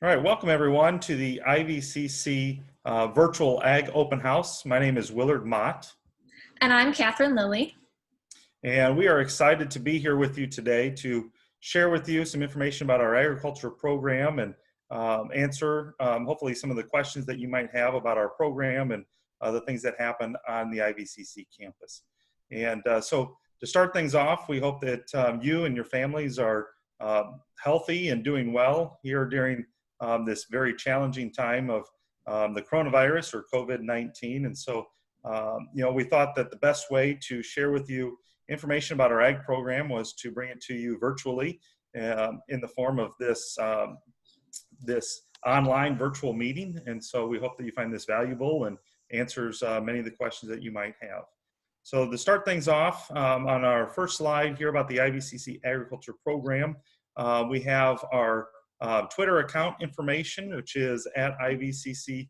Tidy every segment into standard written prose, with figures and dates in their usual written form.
All right, welcome everyone to the IVCC Virtual Ag Open House. My name is Willard Mott, And I'm Catherine Lilly. and we are excited to be here with you today to share with you some information about our agriculture program and answer hopefully some of the questions that you might have about our program and the things that happen on the IVCC campus. And so to start things off, we hope that you and your families are healthy and doing well here during this very challenging time of the coronavirus or COVID-19. And so, we thought that the best way to share with you information about our ag program was to bring it to you virtually in the form of this online virtual meeting. And so we hope that you find this valuable and answers many of the questions that you might have. So to start things off, on our first slide here about the IVCC Agriculture Program, we have our Twitter account information, which is at IVCC_ag.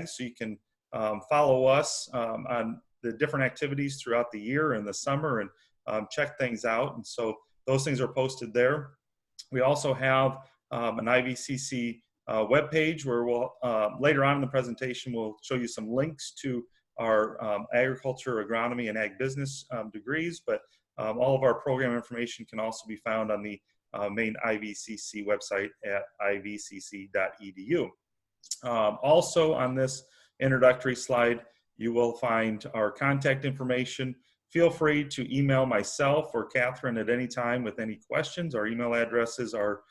So you can follow us on the different activities throughout the year and the summer and check things out. And so those things are posted there. We also have an IVCC webpage where we'll, later on in the presentation, we'll show you some links to our agriculture, agronomy, and ag business degrees, but all of our program information can also be found on the main IVCC website at ivcc.edu. Also on this introductory slide, you will find our contact information. Feel free to email myself or Catherine at any time with any questions. Our email addresses are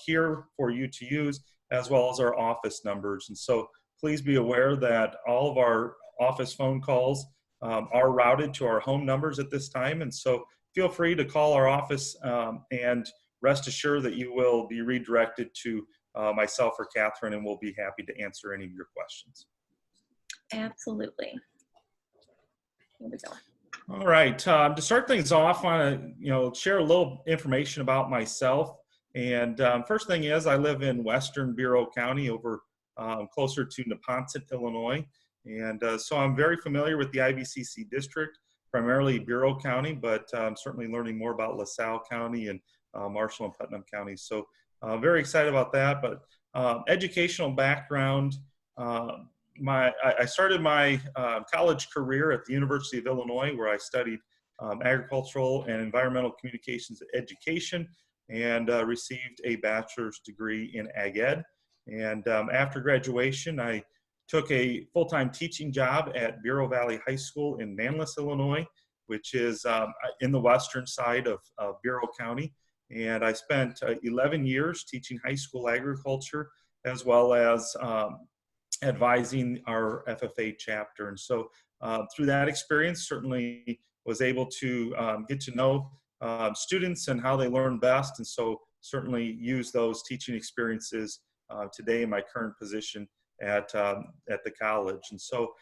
here for you to use, as well as our office numbers. And so please be aware that all of our office phone calls are routed to our home numbers at this time. And so feel free to call our office and rest assured that you will be redirected to myself or Catherine, and we'll be happy to answer any of your questions. Absolutely. Here we go. All right, to start things off, I want to share a little information about myself. And first thing is, I live in Western Bureau County, over closer to Neponset, Illinois. And so I'm very familiar with the IVCC district, primarily Bureau County, but I'm certainly learning more about LaSalle County and Marshall and Putnam County. So very excited about that. But educational background, I started my college career at the University of Illinois, where I studied agricultural and environmental communications education and received a bachelor's degree in ag ed. And after graduation, I took a full-time teaching job at Bureau Valley High School in Manlius, Illinois, which is in the western side of Bureau County. And I spent 11 years teaching high school agriculture, as well as advising our FFA chapter. And so through that experience, certainly was able to get to know students and how they learn best. And so certainly use those teaching experiences today in my current position at the college. And so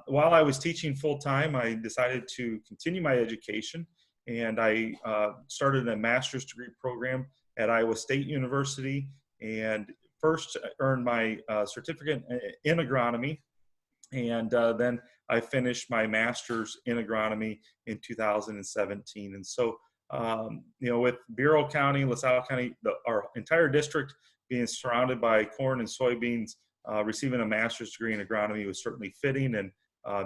while I was teaching full-time, I decided to continue my education, and I started a master's degree program at Iowa State University, and first earned my certificate in agronomy, and then I finished my master's in agronomy in 2017. And so with Bureau County, LaSalle County, our entire district being surrounded by corn and soybeans, receiving a master's degree in agronomy was certainly fitting, and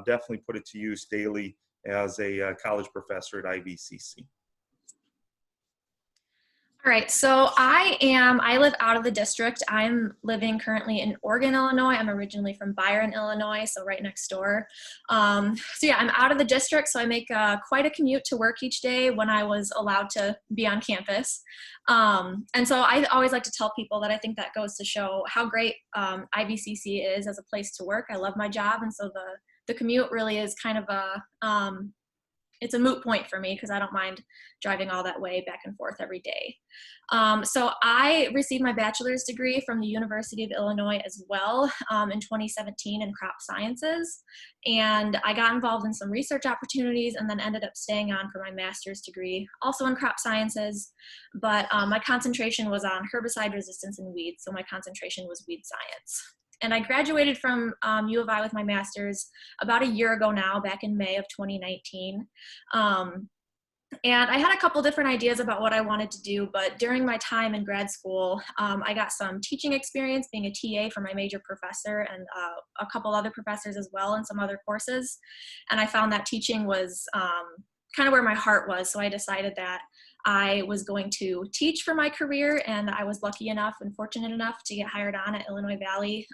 definitely put it to use daily as a college professor at IVCC. All right, so I live out of the district. I'm living currently in Oregon, Illinois. I'm originally from Byron, Illinois, so right next door. So yeah, I'm out of the district, so I make quite a commute to work each day when I was allowed to be on campus. And so I always like to tell people that I think that goes to show how great IVCC is as a place to work. I love my job, and so the commute really is kind of it's a moot point for me because I don't mind driving all that way back and forth every day. So I received my bachelor's degree from the University of Illinois as well in 2017 in crop sciences. And I got involved in some research opportunities and then ended up staying on for my master's degree, also in crop sciences. But my concentration was on herbicide resistance in weeds. So my concentration was weed science. And I graduated from U of I with my master's about a year ago now, back in May of 2019. And I had a couple different ideas about what I wanted to do, but during my time in grad school, I got some teaching experience being a TA for my major professor and a couple other professors as well in some other courses. And I found that teaching was kind of where my heart was. So I decided that I was going to teach for my career, and I was lucky enough and fortunate enough to get hired on at Illinois Valley,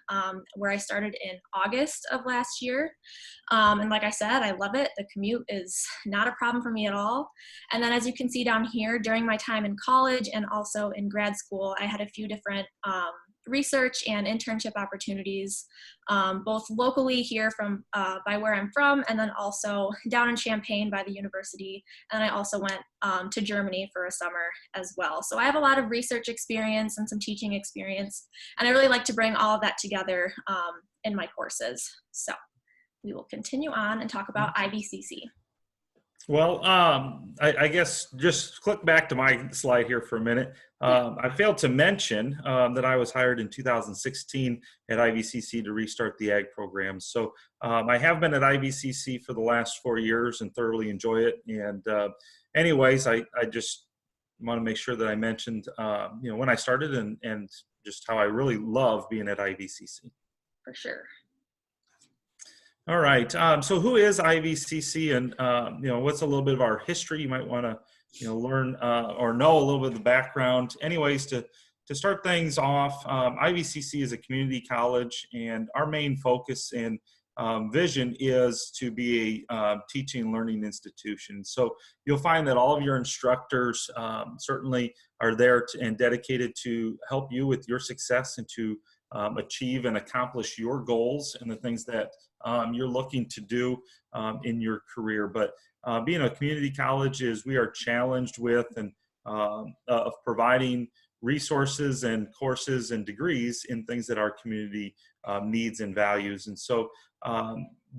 where I started in August of last year. And like I said, I love it. The commute is not a problem for me at all. And then as you can see down here, during my time in college and also in grad school, I had a few different research and internship opportunities, both locally here from by where I'm from, and then also down in Champaign by the university. And I also went to Germany for a summer as well. So I have a lot of research experience and some teaching experience, and I really like to bring all of that together in my courses. So we will continue on and talk about IVCC. Well, I guess just click back to my slide here for a minute. I failed to mention that I was hired in 2016 at IVCC to restart the ag program. So I have been at IVCC for the last 4 years and thoroughly enjoy it. And anyways, I just want to make sure that I mentioned, when I started and just how I really love being at IVCC. For sure. All right. So who is IVCC, and what's a little bit of our history? You might want to learn or know a little bit of the background. Anyways, to start things off, IVCC is a community college, and our main focus and vision is to be a teaching and learning institution. So you'll find that all of your instructors certainly are there and dedicated to help you with your success and to achieve and accomplish your goals and the things that you're looking to do in your career. But being a community college is we are challenged with and of providing resources and courses and degrees in things that our community needs and values. And so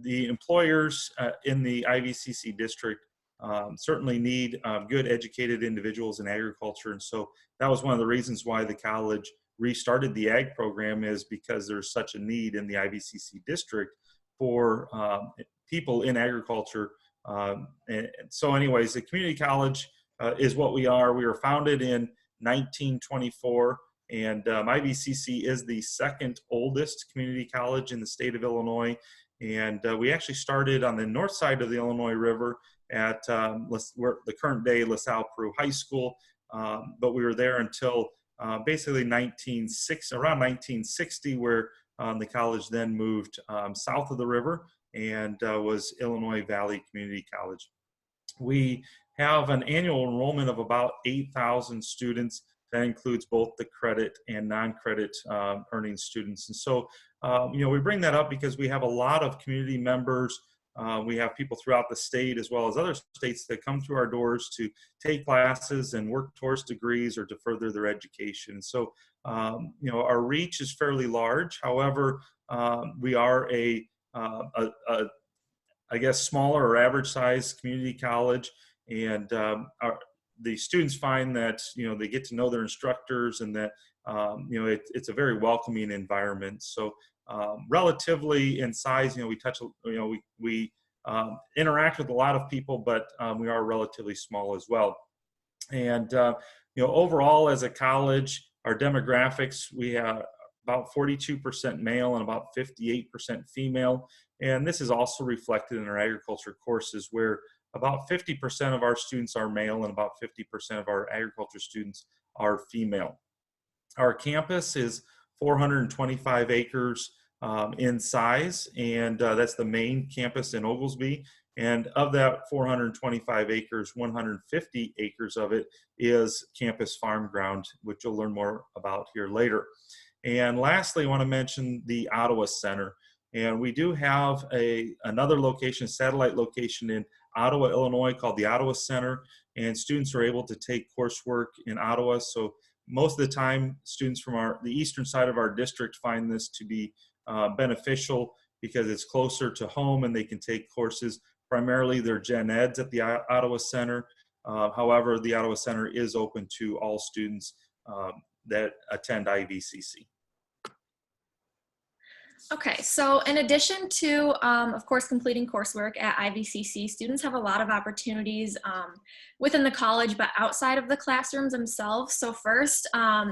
the employers in the IVCC district certainly need good educated individuals in agriculture. And so that was one of the reasons why the college restarted the ag program, is because there's such a need in the IVCC district for people in agriculture. And so anyways, the community college is what we are. We were founded in 1924, and IVCC is the second oldest community college in the state of Illinois. And we actually started on the north side of the Illinois River at the current day LaSalle Peru High School, but we were there until basically around 1960, where the college then moved south of the river and was Illinois Valley Community College. We have an annual enrollment of about 8,000 students. That includes both the credit and non-credit earning students. And so, we bring that up because we have a lot of community members. We have people throughout the state as well as other states that come through our doors to take classes and work towards degrees or to further their education. So, our reach is fairly large. However, we are I guess, smaller or average size community college, and the students find that they get to know their instructors, and that it's a very welcoming environment. So relatively in size, we interact with a lot of people, but we are relatively small as well. And overall as a college, our demographics, we have about 42% male and about 58% female. And this is also reflected in our agriculture courses, where about 50% of our students are male and about 50% of our agriculture students are female. Our campus is 425 acres in size, and that's the main campus in Oglesby. And of that 425 acres, 150 acres of it is campus farm ground, which you'll learn more about here later. And lastly, I want to mention the Ottawa Center. And we do have another location, satellite location in Ottawa, Illinois, called the Ottawa Center. And students are able to take coursework in Ottawa. So most of the time, students from the eastern side of our district find this to be beneficial because it's closer to home and they can take courses. Primarily, they're gen eds at the Ottawa Center. However, the Ottawa Center is open to all students that attend IVCC. Okay, so in addition to, of course, completing coursework at IVCC, students have a lot of opportunities within the college, but outside of the classrooms themselves. So first,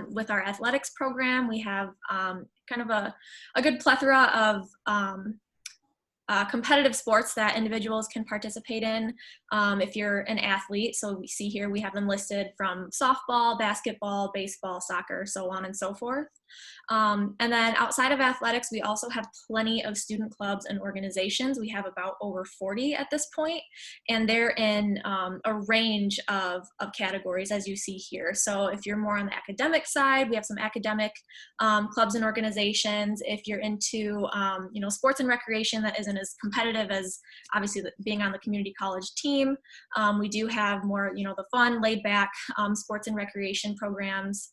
with our athletics program, we have kind of a good plethora of competitive sports that individuals can participate in if you're an athlete. So we see here we have them listed from softball, basketball, baseball, soccer, so on and so forth. And then outside of athletics, we also have plenty of student clubs and organizations. We have about over 40 at this point, and they're in a range of categories, as you see here. So if you're more on the academic side, we have some academic clubs and organizations. If you're into sports and recreation that isn't as competitive as obviously being on the community college team, we do have more the fun, laid back sports and recreation programs.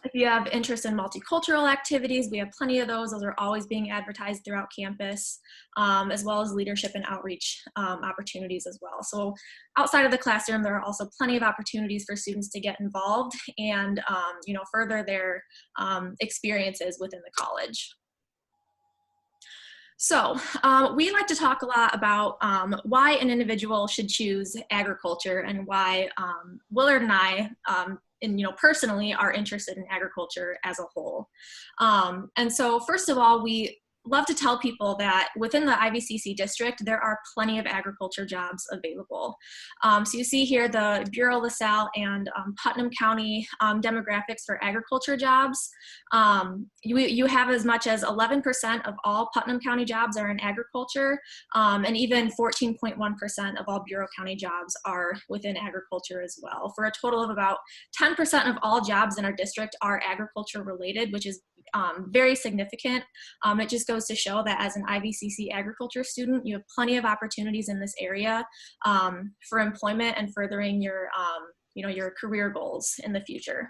If you have interest in multicultural activities, we have plenty of those. Those are always being advertised throughout campus, as well as leadership and outreach opportunities as well. So outside of the classroom, there are also plenty of opportunities for students to get involved and further their experiences within the college. So we like to talk a lot about why an individual should choose agriculture and why Willard and I personally are interested in agriculture as a whole. And so first of all, we love to tell people that within the IVCC district, there are plenty of agriculture jobs available. So you see here the Bureau, LaSalle, and Putnam County demographics for agriculture jobs. You have as much as 11% of all Putnam County jobs are in agriculture, and even 14.1% of all Bureau County jobs are within agriculture as well, for a total of about 10% of all jobs in our district are agriculture related, which is very significant. It just goes to show that as an IVCC agriculture student, you have plenty of opportunities in this area for employment and furthering your career goals in the future.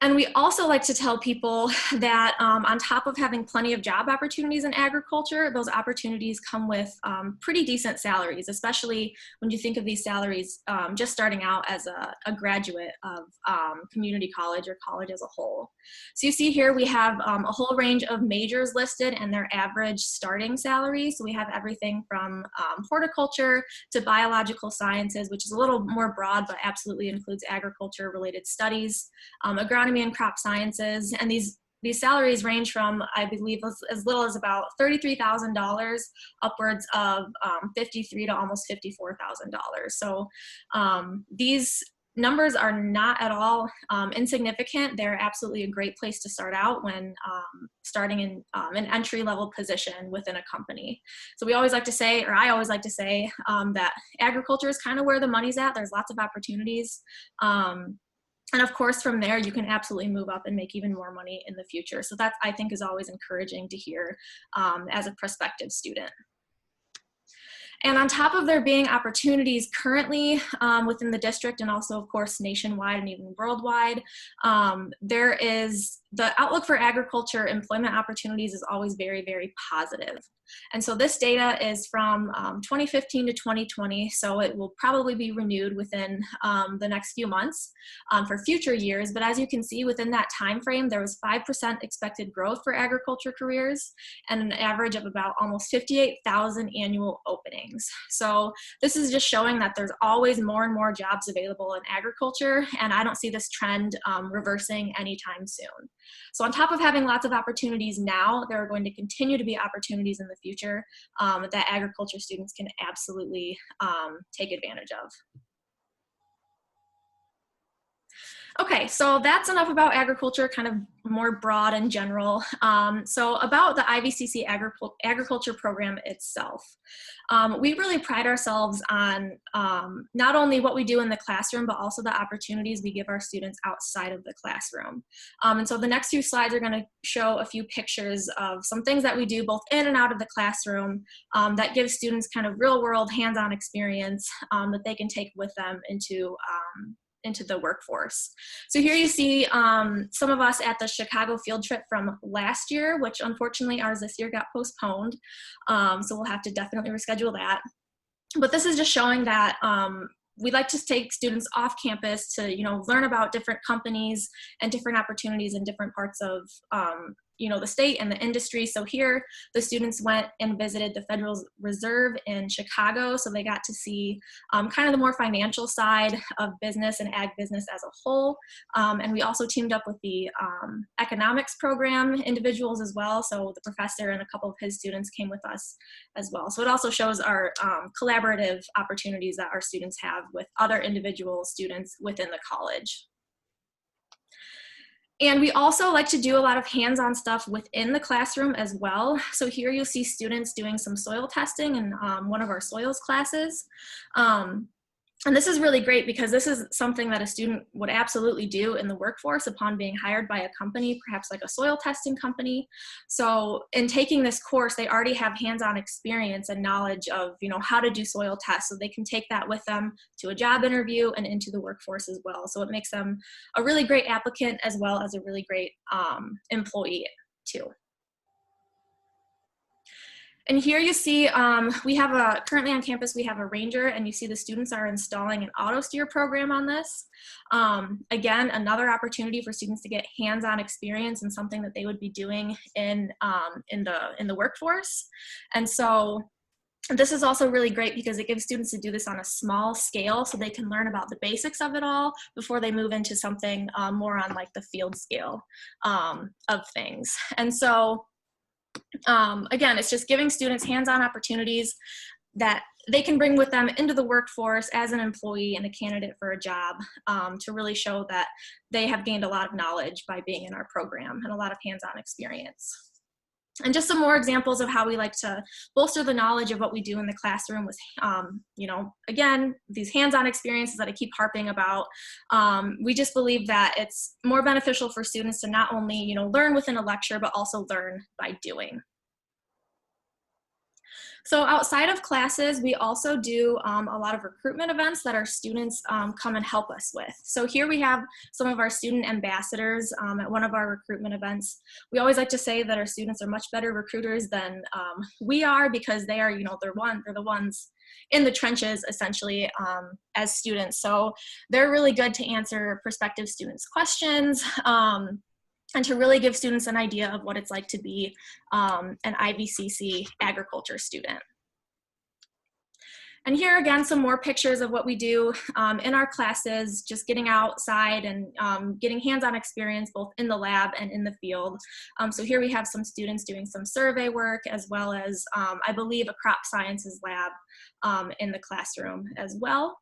And we also like to tell people that on top of having plenty of job opportunities in agriculture, those opportunities come with pretty decent salaries, especially when you think of these salaries just starting out as a graduate of community college or college as a whole. So you see here we have a whole range of majors listed and their average starting salary. So we have everything from horticulture to biological sciences, which is a little more broad, but absolutely includes agriculture related studies, agronomy and crop sciences, and these salaries range from, I believe, as little as about $33,000 upwards of $53,000 to almost $54,000. So these numbers are not at all insignificant. They're absolutely a great place to start out when starting in an entry-level position within a company. So we always like to say, or I always like to say, that agriculture is kind of where the money's at. There's lots of opportunities. And of course, from there, you can absolutely move up and make even more money in the future. So that, I think, is always encouraging to hear as a prospective student. And on top of there being opportunities currently within the district and also, of course, nationwide and even worldwide, there is the outlook for agriculture employment opportunities is always very, very positive. And so this data is from 2015 to 2020, so it will probably be renewed within the next few months for future years. But as you can see, within that time frame, there was 5% expected growth for agriculture careers and an average of about almost 58,000 annual openings. So this is just showing that there's always more and more jobs available in agriculture, and I don't see this trend reversing anytime soon. So on top of having lots of opportunities now, there are going to continue to be opportunities in the future that agriculture students can absolutely take advantage of. Okay, so that's enough about agriculture, kind of more broad and general. So about the IVCC agriculture program itself. We really pride ourselves on not only what we do in the classroom, but also the opportunities we give our students outside of the classroom. And so the next few slides are going to show a few pictures of some things that we do both in and out of the classroom that give students kind of real world hands-on experience that they can take with them into the workforce. So here you see some of us at the Chicago field trip from last year, which unfortunately ours this year got postponed. So we'll have to definitely reschedule that. But this is just showing that we like to take students off campus to, learn about different companies and different opportunities in different parts of, the state and the industry. So here, the students went and visited the Federal Reserve in Chicago. So they got to see kind of the more financial side of business and ag business as a whole. And we also teamed up with the economics program individuals as well. So the professor and a couple of his students came with us as well. So it also shows our collaborative opportunities that our students have with other individual students within the college. And we also like to do a lot of hands-on stuff within the classroom as well. So here you'll see students doing some soil testing in one of our soils classes. And this is really great because this is something that a student would absolutely do in the workforce upon being hired by a company, perhaps like a soil testing company. So in taking this course, they already have hands-on experience and knowledge of, how to do soil tests. So they can take that with them to a job interview and into the workforce as well. So it makes them a really great applicant as well as a really great employee too. And here you see, we have currently on campus, we have a ranger, and you see the students are installing an auto steer program on this. Again, another opportunity for students to get hands-on experience in something that they would be doing in the workforce. And so this is also really great because it gives students to do this on a small scale so they can learn about the basics of it all before they move into something more on like the field scale of things. And so again, it's just giving students hands-on opportunities that they can bring with them into the workforce as an employee and a candidate for a job to really show that they have gained a lot of knowledge by being in our program and a lot of hands-on experience. And just some more examples of how we like to bolster the knowledge of what we do in the classroom with, again, these hands-on experiences that I keep harping about. We just believe that it's more beneficial for students to not only, learn within a lecture, but also learn by doing. So outside of classes, we also do a lot of recruitment events that our students come and help us with. So here we have some of our student ambassadors at one of our recruitment events. We always like to say that our students are much better recruiters than we are because they are, they're the ones in the trenches essentially as students. So they're really good to answer prospective students' questions. And to really give students an idea of what it's like to be an IVCC agriculture student. And here again, some more pictures of what we do in our classes, just getting outside and getting hands-on experience both in the lab and in the field. So here we have some students doing some survey work as well as, I believe, a crop sciences lab in the classroom as well.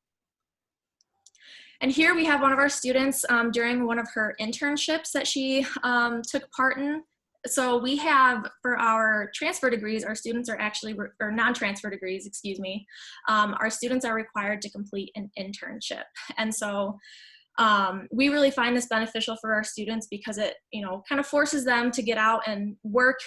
And here we have one of our students during one of her internships that she took part in. So we have, for our transfer degrees, our students are actually, or non-transfer degrees, excuse me, our students are required to complete an internship. And so we really find this beneficial for our students because it, kind of forces them to get out and work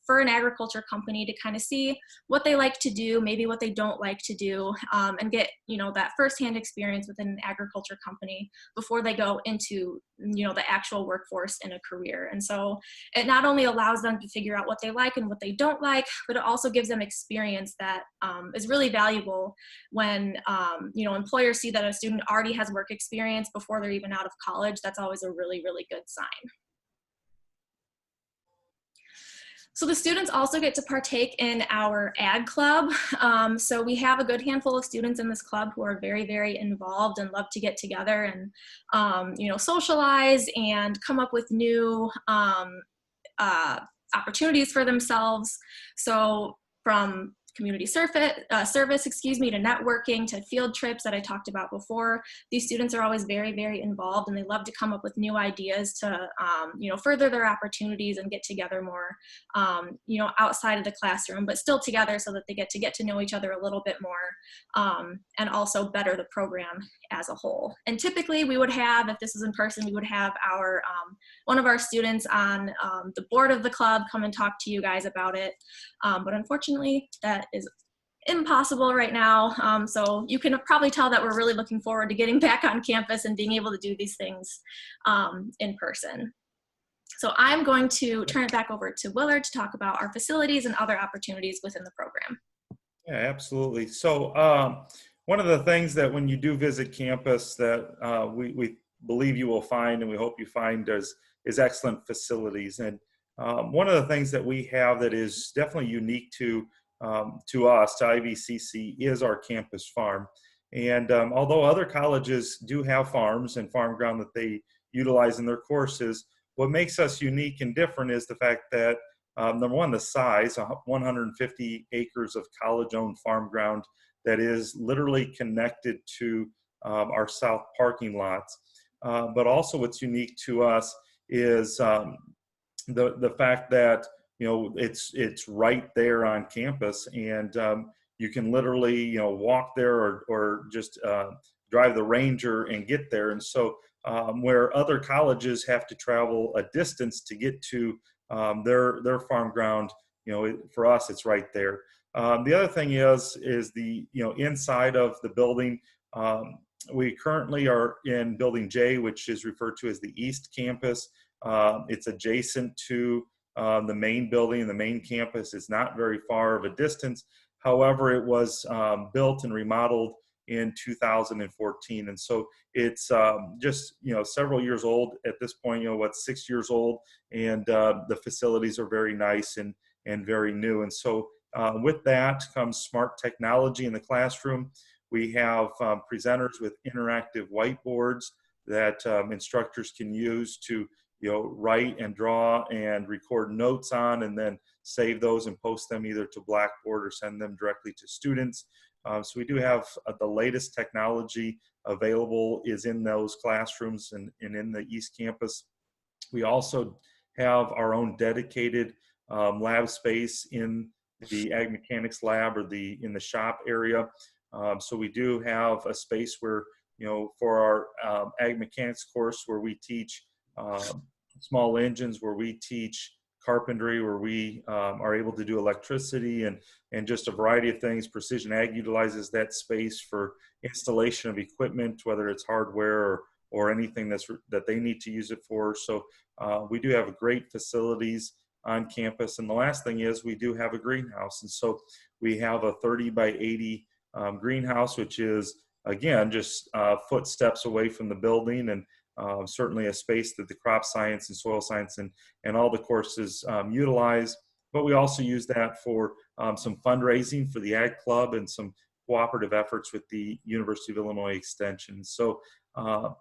for an agriculture company to kind of see what they like to do, maybe what they don't like to do, and get, that firsthand experience within an agriculture company before they go into, the actual workforce in a career. And so it not only allows them to figure out what they like and what they don't like, but it also gives them experience that is really valuable when, employers see that a student already has work experience before they're even out of college. That's always a really, really good sign. So the students also get to partake in our ag club. So we have a good handful of students in this club who are very, very involved and love to get together and, socialize and come up with new opportunities for themselves. So from community service, to networking, to field trips that I talked about before. These students are always very, very involved and they love to come up with new ideas to, further their opportunities and get together more, outside of the classroom, but still together so that they get to know each other a little bit more and also better the program as a whole. And typically we would have, if this is in person, we would have our, one of our students on the board of the club come and talk to you guys about it. But unfortunately, that is impossible right now. So you can probably tell that we're really looking forward to getting back on campus and being able to do these things in person. So I'm going to turn it back over to Willard to talk about our facilities and other opportunities within the program. Yeah, absolutely. So one of the things that when you do visit campus that we believe you will find, and we hope you find, is excellent facilities. And one of the things that we have that is definitely unique to us, to IVCC, is our campus farm. And although other colleges do have farms and farm ground that they utilize in their courses, what makes us unique and different is the fact that number one, the size, 150 acres of college-owned farm ground that is literally connected to our south parking lots. But also what's unique to us is the fact that, you know, it's right there on campus, and you can literally, you know, walk there or just drive the Ranger and get there. And so where other colleges have to travel a distance to get to their farm ground, you know, for us, it's right there. The other thing is the, you know, inside of the building. We currently are in Building J, which is referred to as the East Campus. It's adjacent to the main building, the main campus. It's not very far of a distance. However, it was built and remodeled in 2014, and so it's just, you know, several years old at this point. You know, what, 6 years old, and the facilities are very nice and very new. And so with that comes smart technology in the classroom. We have presenters with interactive whiteboards that instructors can use to, you know, write and draw and record notes on, and then save those and post them either to Blackboard or send them directly to students. So we do have the latest technology available is in those classrooms and in the East Campus. We also have our own dedicated lab space in the Ag Mechanics lab, or in the shop area. So we do have a space where, you know, for our Ag Mechanics course, where we teach small engines, where we teach carpentry, where we are able to do electricity and just a variety of things. Precision Ag utilizes that space for installation of equipment, whether it's hardware or anything that they need to use it for. So we do have great facilities on campus. And the last thing is we do have a greenhouse. And so we have a 30 by 80 greenhouse, which is, again, just footsteps away from the building, and certainly a space that the crop science and soil science and all the courses utilize. But we also use that for some fundraising for the Ag Club and some cooperative efforts with the University of Illinois Extension. So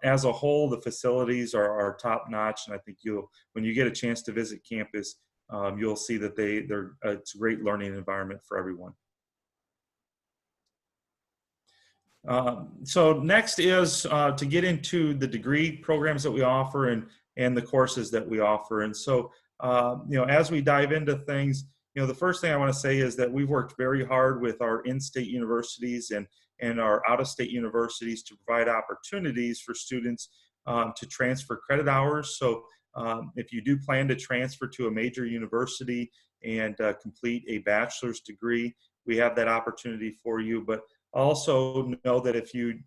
as a whole, the facilities are top notch, and I think when you get a chance to visit campus, you'll see that it's a great learning environment for everyone. So next is to get into the degree programs that we offer and the courses that we offer. And so, you know, as we dive into things, you know, the first thing I want to say is that we've worked very hard with our in-state universities and our out-of-state universities to provide opportunities for students to transfer credit hours. So if you do plan to transfer to a major university and complete a bachelor's degree, we have that opportunity for you. But also know that if you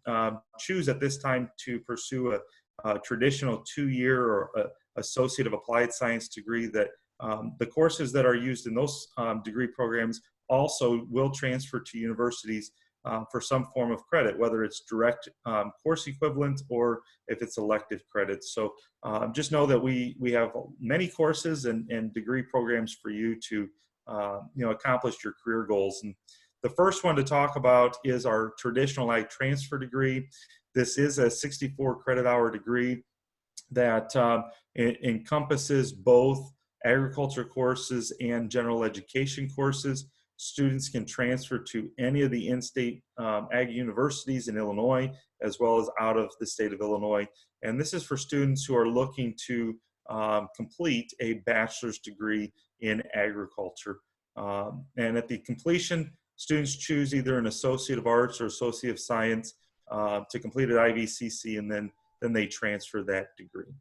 choose at this time to pursue a traditional 2-year or associate of applied science degree, that the courses that are used in those degree programs also will transfer to universities for some form of credit, whether it's direct course equivalent or if it's elective credits. So just know that we have many courses and degree programs for you to you know, accomplish your career goals. And the first one to talk about is our traditional Ag Transfer degree. This is a 64 credit hour degree that encompasses both agriculture courses and general education courses. Students can transfer to any of the in-state ag universities in Illinois, as well as out of the state of Illinois. And this is for students who are looking to complete a bachelor's degree in agriculture. And at the completion, students choose either an Associate of Arts or Associate of Science to complete at IVCC, and then they transfer that degree.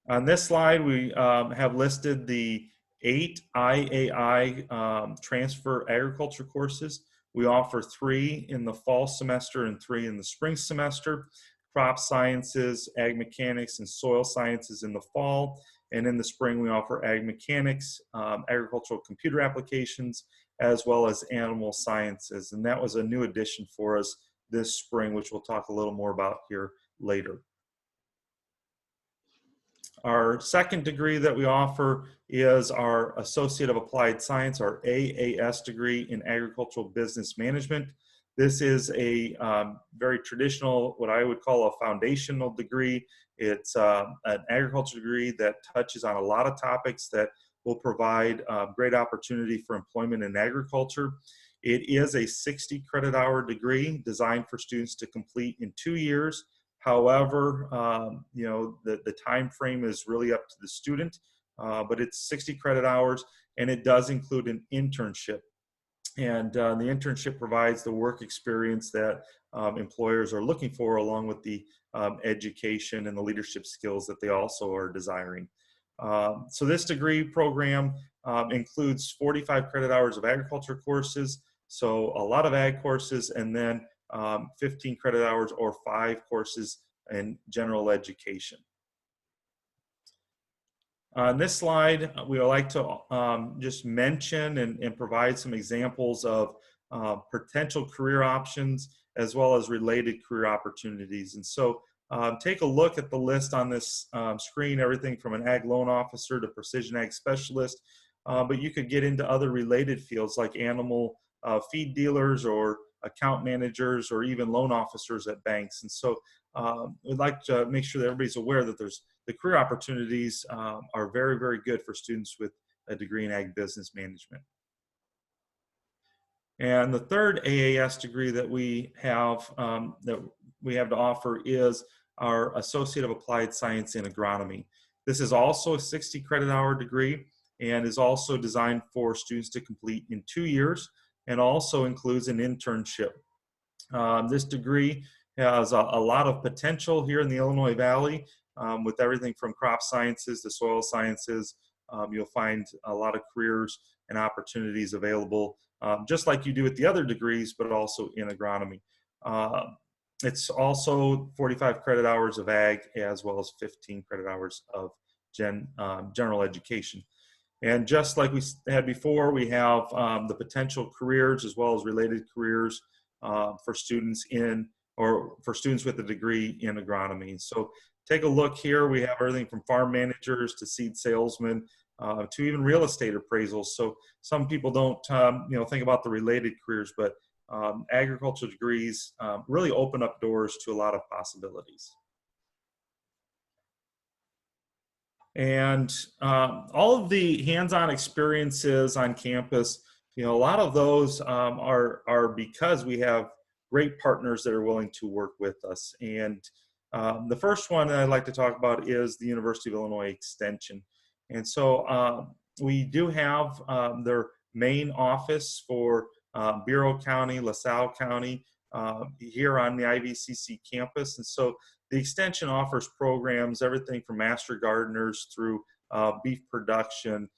On this slide, we have listed the 8 IAI Transfer Agriculture courses. We offer 3 in the fall semester and 3 in the spring semester. Crop Sciences, Ag Mechanics, and Soil Sciences in the fall. And in the spring, we offer Ag Mechanics, Agricultural Computer Applications, as well as animal sciences. And that was a new addition for us this spring, which we'll talk a little more about here later. Our second degree that we offer is our Associate of Applied Science, our AAS degree in Agricultural Business Management. This is a very traditional, what I would call a foundational degree. It's an agriculture degree that touches on a lot of topics that will provide great opportunity for employment in agriculture. It is a 60 credit hour degree designed for students to complete in 2 years. However, you know, the time frame is really up to the student, but it's 60 credit hours, and it does include an internship. And the internship provides the work experience that employers are looking for, along with the education and the leadership skills that they also are desiring. So this degree program includes 45 credit hours of agriculture courses, so a lot of ag courses, and then 15 credit hours or 5 courses in general education. On this slide, we would like to just mention and provide some examples of potential career options as well as related career opportunities. And so take a look at the list on this screen, everything from an ag loan officer to precision ag specialist, but you could get into other related fields like animal feed dealers or account managers or even loan officers at banks. And so we'd like to make sure that everybody's aware that the career opportunities are very, very good for students with a degree in ag business management. And the third AAS degree that we have to offer is our Associate of Applied Science in Agronomy. This is also a 60 credit hour degree and is also designed for students to complete in 2 years, and also includes an internship. This degree has a lot of potential here in the Illinois Valley with everything from crop sciences to soil sciences. You'll find a lot of careers and opportunities available, just like you do with the other degrees, but also in agronomy. It's also 45 credit hours of ag as well as 15 credit hours of general education. And just like we had before, we have the potential careers as well as related careers for students with a degree in agronomy. So take a look here. We have everything from farm managers to seed salesmen to even real estate appraisals. So some people don't think about the related careers, but agriculture degrees really open up doors to a lot of possibilities. And all of the hands-on experiences on campus, a lot of those are because we have great partners that are willing to work with us. And the first one that I'd like to talk about is the University of Illinois Extension. And so we do have their main office for Bureau County, LaSalle County, here on the IVCC campus. And so the Extension offers programs, everything from master gardeners through beef production,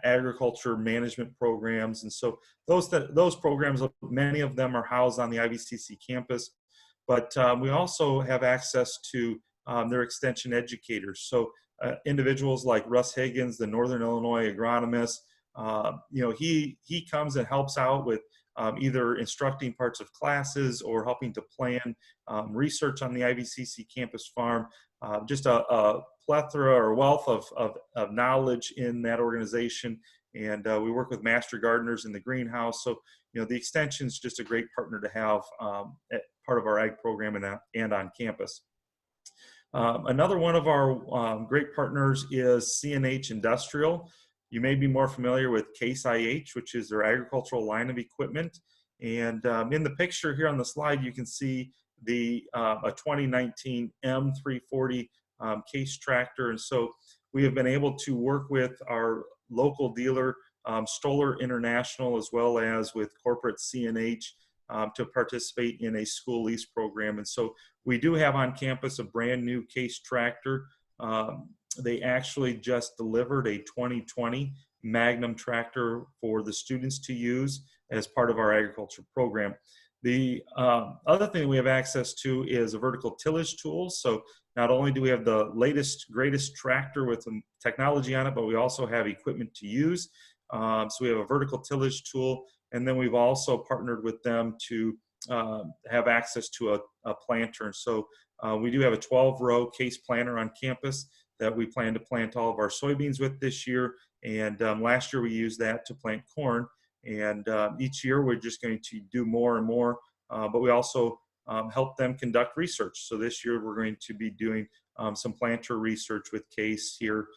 agriculture management programs. And so those programs, many of them are housed on the IVCC campus, but we also have access to their Extension educators. So individuals like Russ Higgins, the Northern Illinois agronomist, he comes and helps out with either instructing parts of classes or helping to plan research on the IVCC campus farm. Just a plethora or wealth of knowledge in that organization. And we work with master gardeners in the greenhouse. So, the Extension is just a great partner to have at part of our ag program and on campus. Another one of our great partners is CNH Industrial. You may be more familiar with Case IH, which is their agricultural line of equipment. And in the picture here on the slide, you can see a 2019 M340 Case tractor. And so we have been able to work with our local dealer, Stoller International, as well as with corporate CNH to participate in a school lease program. And so we do have on campus a brand new Case tractor. They actually just delivered a 2020 Magnum tractor for the students to use as part of our agriculture program. The other thing we have access to is a vertical tillage tool. So not only do we have the latest, greatest tractor with some technology on it, but we also have equipment to use. So we have a vertical tillage tool, and then we've also partnered with them to have access to a planter. So we do have a 12-row case planter on campus that we plan to plant all of our soybeans with this year. And last year we used that to plant corn. And each year we're just going to do more and more. But we also help them conduct research. So this year we're going to be doing some planter research with case here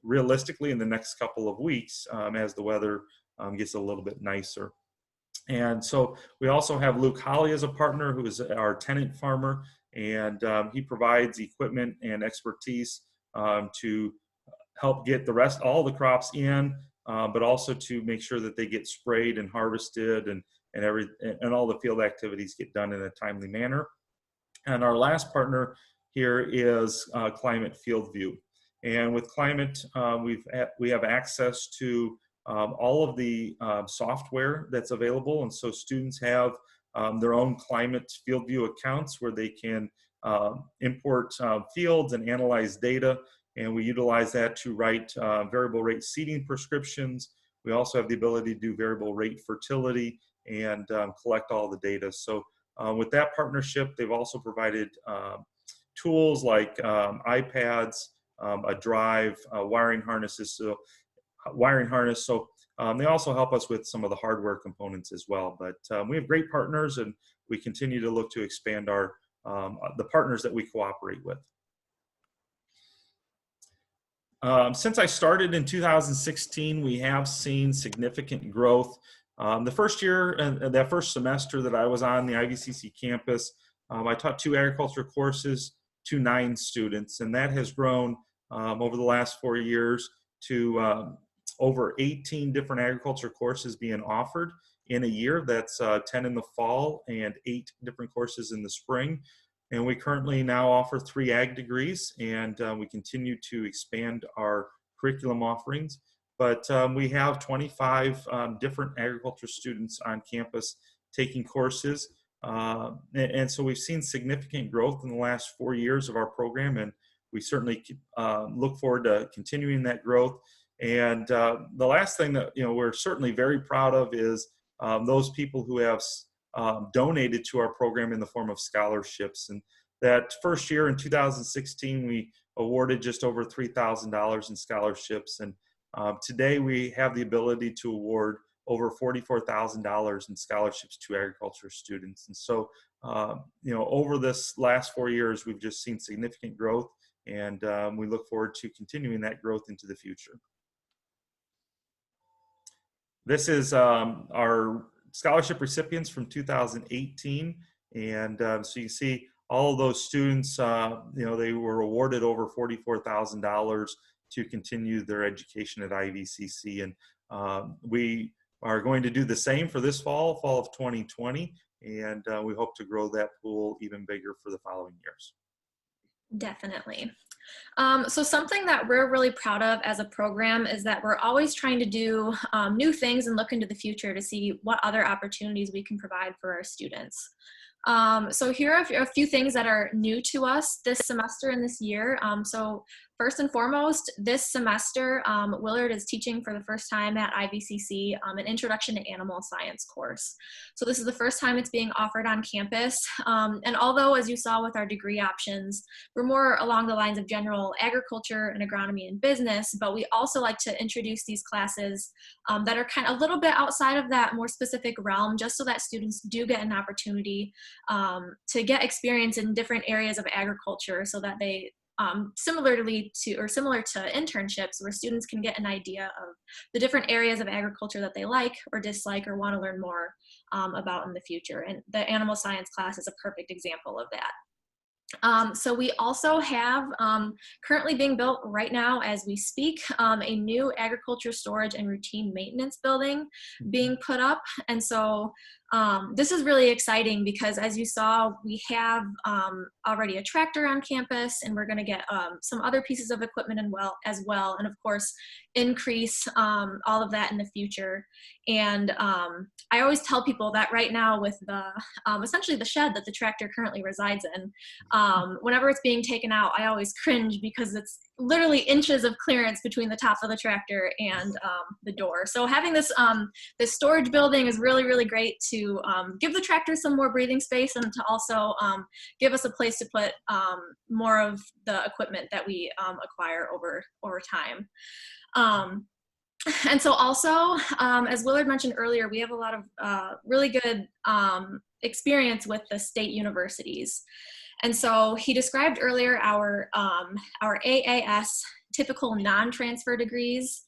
realistically in the next couple of weeks as the weather gets a little bit nicer. And so we also have Luke Holly as a partner, who is our tenant farmer, and he provides equipment and expertise to help get all the crops in, but also to make sure that they get sprayed and harvested and all the field activities get done in a timely manner. And our last partner here is Climate Field View. And with Climate, we have access to all of the software that's available. And so students have their own Climate Field View accounts where they can import fields and analyze data. And we utilize that to write variable rate seeding prescriptions. We also have the ability to do variable rate fertility and collect all the data. So with that partnership, they've also provided tools like iPads, a drive, wiring harnesses. So they also help us with some of the hardware components as well. But we have great partners, and we continue to look to expand the partners that we cooperate with. Since I started in 2016, we have seen significant growth. The first year, that first semester that I was on the IVCC campus, I taught 2 agriculture courses to 9 students, and that has grown over the last 4 years to over 18 different agriculture courses being offered in a year. That's 10 in the fall and 8 different courses in the spring. And we currently now offer 3 ag degrees, and we continue to expand our curriculum offerings. But we have 25 different agriculture students on campus taking courses. And so we've seen significant growth in the last 4 years of our program, and we certainly look forward to continuing that growth. And the last thing that we're certainly very proud of is those people who have donated to our program in the form of scholarships. And that first year in 2016, we awarded just over $3,000 in scholarships. And today we have the ability to award over $44,000 in scholarships to agriculture students. And so, over this last 4 years, we've just seen significant growth, and we look forward to continuing that growth into the future. This is our scholarship recipients from 2018, and so you can see all of those students, they were awarded over $44,000 to continue their education at IVCC, and we are going to do the same for this fall of 2020, and we hope to grow that pool even bigger for the following years. Definitely. So something that we're really proud of as a program is that we're always trying to do new things and look into the future to see what other opportunities we can provide for our students. So here are a few things that are new to us this semester and this year. So first and foremost, this semester, Willard is teaching for the first time at IVCC an Introduction to Animal Science course. So this is the first time it's being offered on campus. And although, as you saw with our degree options, we're more along the lines of general agriculture and agronomy and business, but we also like to introduce these classes that are kind of a little bit outside of that more specific realm, just so that students do get an opportunity to get experience in different areas of agriculture, so that they similar to internships, where students can get an idea of the different areas of agriculture that they like or dislike or want to learn more about in the future. And the animal science class is a perfect example of that. So we also have currently being built right now as we speak, a new agriculture storage and routine maintenance building being put up. And so this is really exciting because, as you saw, we have already a tractor on campus, and we're going to get some other pieces of equipment as well, and of course increase all of that in the future. And I always tell people that right now, with the essentially the shed that the tractor currently resides in, whenever it's being taken out, I always cringe because literally inches of clearance between the top of the tractor and the door. So having this this storage building is really, really great to give the tractor some more breathing space, and to also give us a place to put more of the equipment that we acquire over time. And so also, as Willard mentioned earlier, we have a lot of really good experience with the state universities. And so he described earlier our AAS typical non-transfer degrees,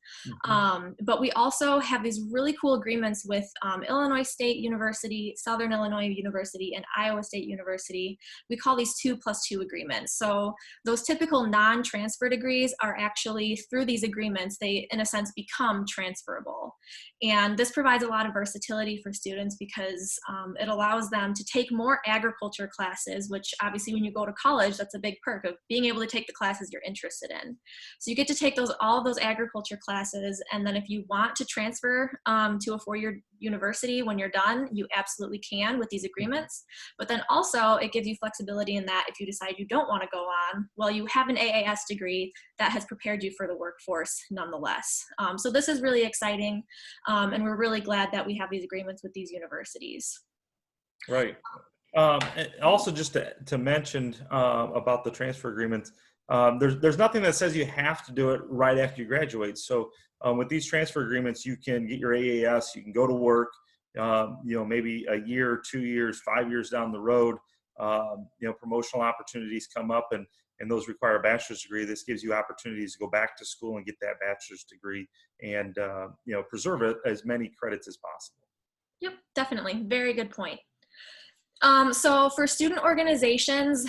but we also have these really cool agreements with Illinois State University, Southern Illinois University, and Iowa State University. We call these 2+2 agreements. So those typical non-transfer degrees are actually, through these agreements, they in a sense become transferable. And this provides a lot of versatility for students because it allows them to take more agriculture classes, which obviously when you go to college, that's a big perk of being able to take the classes you're interested in. So you get to take all of those agriculture classes, and then if you want to transfer to a four-year university when you're done, you absolutely can with these agreements. But then also it gives you flexibility in that if you decide you don't want to go on, well, you have an AAS degree that has prepared you for the workforce nonetheless. So this is really exciting, and we're really glad that we have these agreements with these universities. Right. And also, just to mention about the transfer agreements, there's nothing that says you have to do it right after you graduate. So with these transfer agreements, you can get your AAS, you can go to work, maybe a year, 2 years, 5 years down the road, promotional opportunities come up and those require a bachelor's degree. This gives you opportunities to go back to school and get that bachelor's degree and, preserve it as many credits as possible. Yep, definitely. Very good point. So for student organizations,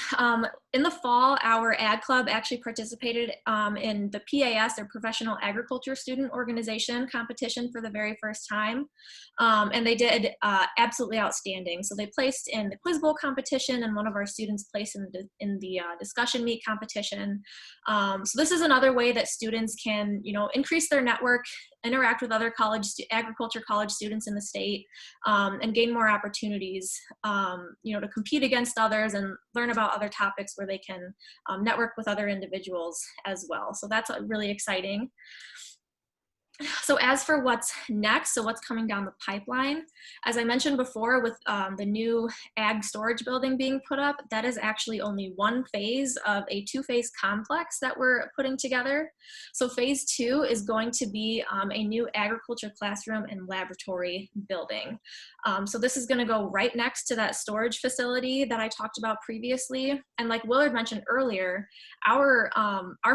in the fall, our Ag Club actually participated in the PAS, or Professional Agriculture Student Organization competition, for the very first time. And they did absolutely outstanding. So they placed in the Quiz Bowl competition, and one of our students placed in the discussion meet competition. So this is another way that students can, increase their network, interact with other agriculture college students in the state, and gain more opportunities, to compete against others and learn about other topics where they can network with other individuals as well. So that's really exciting. So as for what's next, so what's coming down the pipeline, as I mentioned before, with the new ag storage building being put up, that is actually only one phase of a two-phase complex that we're putting together. So phase 2 is going to be a new agriculture classroom and laboratory building. So this is going to go right next to that storage facility that I talked about previously. And like Willard mentioned earlier, our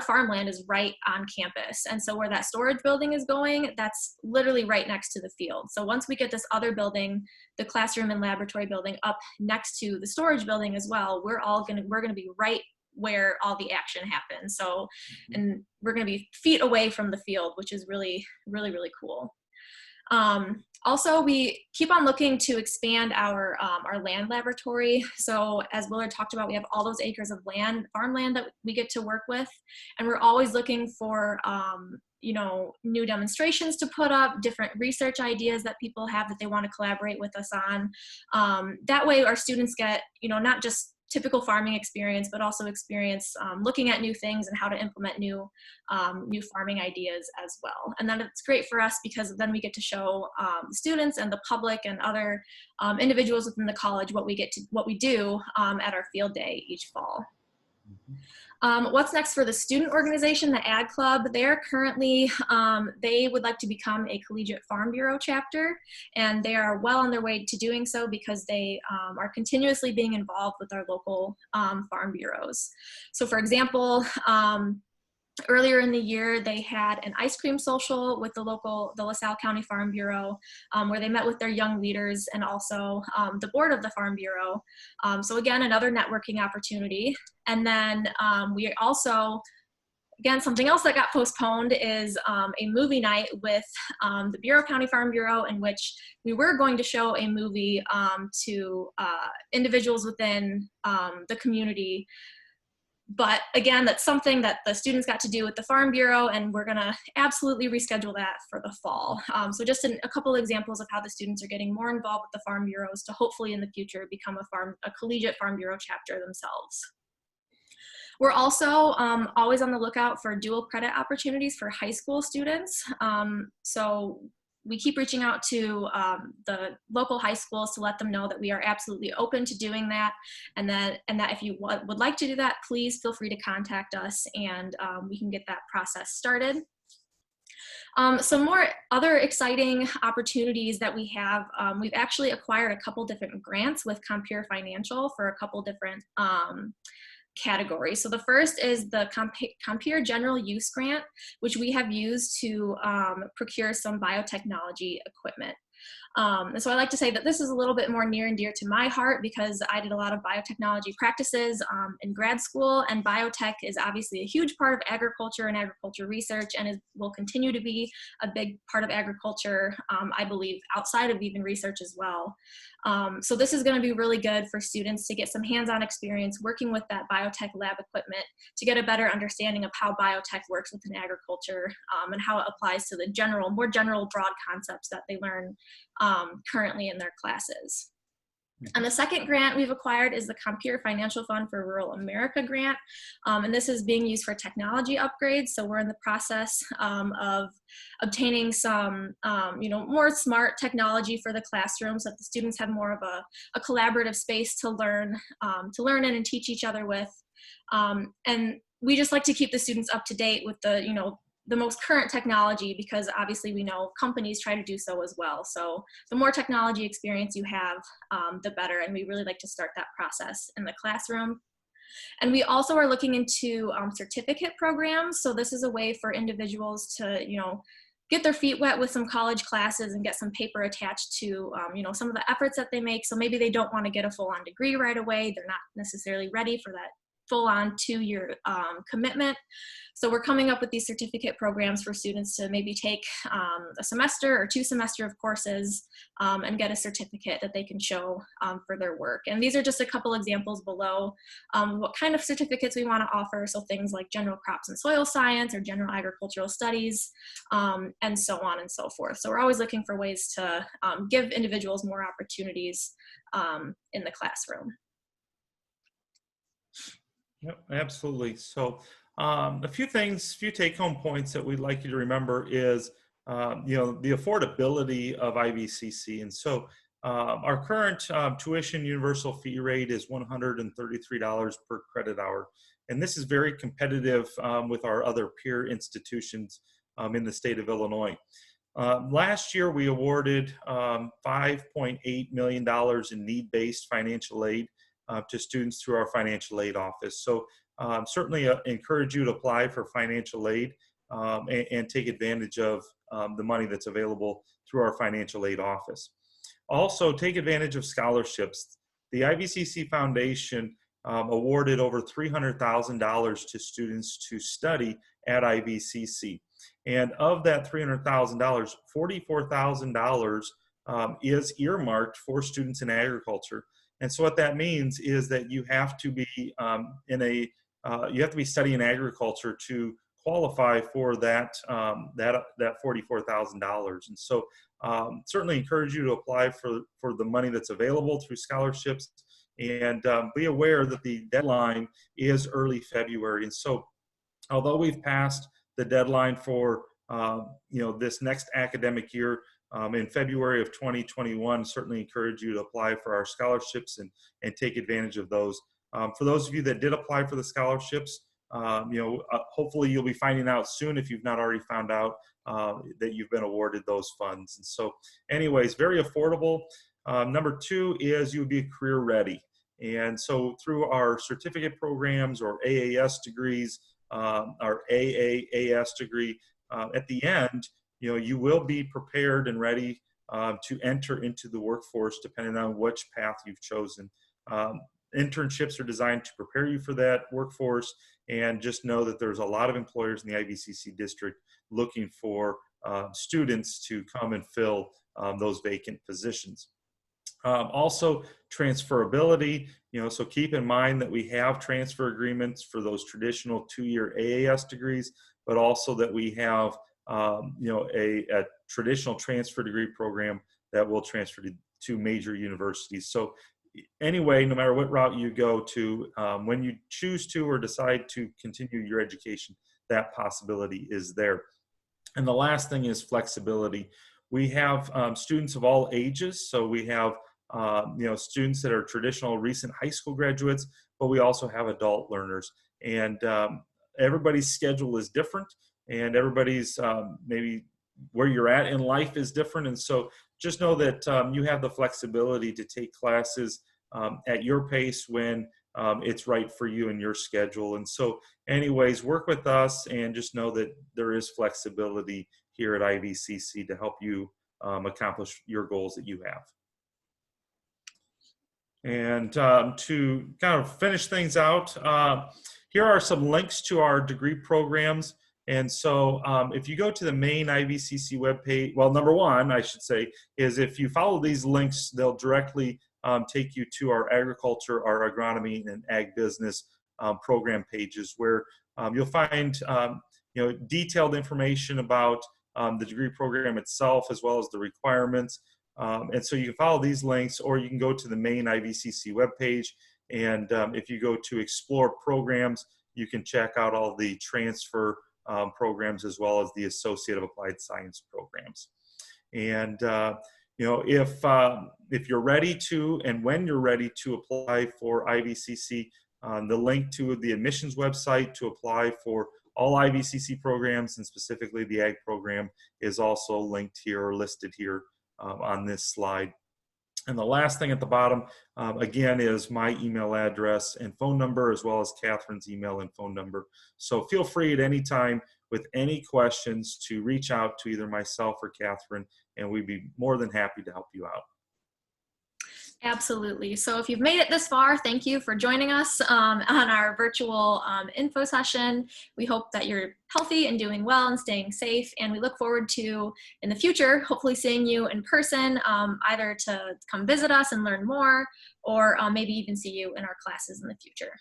farmland is right on campus. And so where that storage building is going, that's literally right next to the field. So once we get this other building, the classroom and laboratory building, up next to the storage building as well, we're going to be right where all the action happens. So, and we're going to be feet away from the field, which is really, really, really cool. Also, we keep on looking to expand our land laboratory. So as Willard talked about, we have all those acres of land, farmland, that we get to work with. And we're always looking for, new demonstrations to put up, different research ideas that people have that they want to collaborate with us on. That way our students get, not just typical farming experience, but also experience looking at new things and how to implement new farming ideas as well. And then it's great for us because then we get to show students and the public and other individuals within the college what we do at our field day each fall. What's next for the student organization, the Ag Club? They're currently, they would like to become a collegiate farm bureau chapter, and they are well on their way to doing so because they are continuously being involved with our local farm bureaus. So for example, earlier in the year, they had an ice cream social with the LaSalle County Farm Bureau, where they met with their young leaders and also the board of the Farm Bureau. So again, another networking opportunity. And then we also, again, something else that got postponed is a movie night with the Bureau County Farm Bureau, in which we were going to show a movie to individuals within the community. But again, that's something that the students got to do with the Farm Bureau, and we're gonna absolutely reschedule that for the fall. So just a couple examples of how the students are getting more involved with the Farm Bureaus to hopefully in the future become a collegiate Farm Bureau chapter themselves. We're also always on the lookout for dual credit opportunities for high school students. So we keep reaching out to the local high schools to let them know that we are absolutely open to doing that, and that if you would like to do that, please feel free to contact us, and we can get that process started. Some more other exciting opportunities that we have, we've actually acquired a couple different grants with Compeer Financial for a couple different categories. So the first is the Compeer General Use Grant, which we have used to procure some biotechnology equipment. And so I like to say that this is a little bit more near and dear to my heart because I did a lot of biotechnology practices in grad school, and biotech is obviously a huge part of agriculture and agriculture research, and will continue to be a big part of agriculture, I believe, outside of even research as well. So this is going to be really good for students to get some hands-on experience working with that biotech lab equipment to get a better understanding of how biotech works within agriculture, and how it applies to the more general broad concepts that they learn currently in their classes. And the second grant we've acquired is the Compeer Financial Fund for Rural America grant. And this is being used for technology upgrades. So we're in the process of obtaining some more smart technology for the classroom so that the students have more of a collaborative space to learn in and teach each other with. And we just like to keep the students up to date with the most current technology, because obviously we know companies try to do so as well. So the more technology experience you have, the better. And we really like to start that process in the classroom. And we also are looking into certificate programs. So this is a way for individuals to, get their feet wet with some college classes and get some paper attached to, some of the efforts that they make. So maybe they don't want to get a full-on degree right away. They're not necessarily ready for that full-on 2-year commitment. So we're coming up with these certificate programs for students to maybe take a semester or 2 semesters of courses and get a certificate that they can show for their work. And these are just a couple examples below what kind of certificates we want to offer. So things like general crops and soil science or general agricultural studies, and so on and so forth. So we're always looking for ways to give individuals more opportunities in the classroom. Yep, absolutely. So a few take-home points that we'd like you to remember is, the affordability of IVCC. And so our current tuition universal fee rate is $133 per credit hour. And this is very competitive with our other peer institutions in the state of Illinois. Last year, we awarded $5.8 million in need-based financial aid to students through our financial aid office. So certainly encourage you to apply for financial aid and take advantage of the money that's available through our financial aid office. Also, take advantage of scholarships. The IVCC Foundation awarded over $300,000 to students to study at IVCC. And of that $300,000, $44,000 is earmarked for students in agriculture. And so what that means is that you have to be studying agriculture to qualify for that $44,000. And so certainly encourage you to apply for the money that's available through scholarships, and be aware that the deadline is early February. And so although we've passed the deadline for this next academic year, in February of 2021, certainly encourage you to apply for our scholarships and take advantage of those. For those of you that did apply for the scholarships, hopefully you'll be finding out soon, if you've not already found out, that you've been awarded those funds. And so anyways, very affordable. Number 2 is you would be career ready. And so through our certificate programs or AAS degrees, our AAAS degree, at the end, you will be prepared and ready to enter into the workforce depending on which path you've chosen. Internships are designed to prepare you for that workforce, and just know that there's a lot of employers in the IVCC district looking for students to come and fill those vacant positions. Also, transferability, so keep in mind that we have transfer agreements for those traditional 2-year AAS degrees, but also that we have a traditional transfer degree program that will transfer to major universities. So anyway, no matter what route you go to, when you choose to or decide to continue your education, that possibility is there. And the last thing is flexibility. We have students of all ages. So we have students that are traditional recent high school graduates, but we also have adult learners. And everybody's schedule is different, and everybody's maybe where you're at in life is different. And so just know that you have the flexibility to take classes at your pace when it's right for you and your schedule. And so anyways, work with us and just know that there is flexibility here at IVCC to help you accomplish your goals that you have. And to kind of finish things out, here are some links to our degree programs. And so if you go to the main IVCC webpage, well, number one, I should say, is if you follow these links, they'll directly take you to our agriculture, our agronomy, and ag business program pages, where you'll find detailed information about the degree program itself, as well as the requirements. And so you can follow these links, or you can go to the main IVCC webpage. And if you go to Explore Programs, you can check out all the transfer programs, as well as the Associate of Applied Science programs. And if you're ready to, and when you're ready to apply for IVCC, the link to the admissions website to apply for all IVCC programs, and specifically the ag program, is also linked here or listed here on this slide. And the last thing at the bottom, again, is my email address and phone number, as well as Catherine's email and phone number. So feel free at any time with any questions to reach out to either myself or Catherine, and we'd be more than happy to help you out. Absolutely. So if you've made it this far, thank you for joining us on our virtual info session. We hope that you're healthy and doing well and staying safe. And we look forward to, in the future, hopefully seeing you in person, either to come visit us and learn more, or maybe even see you in our classes in the future.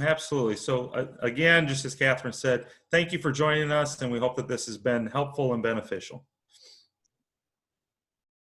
Absolutely. So again, just as Catherine said, thank you for joining us, and we hope that this has been helpful and beneficial.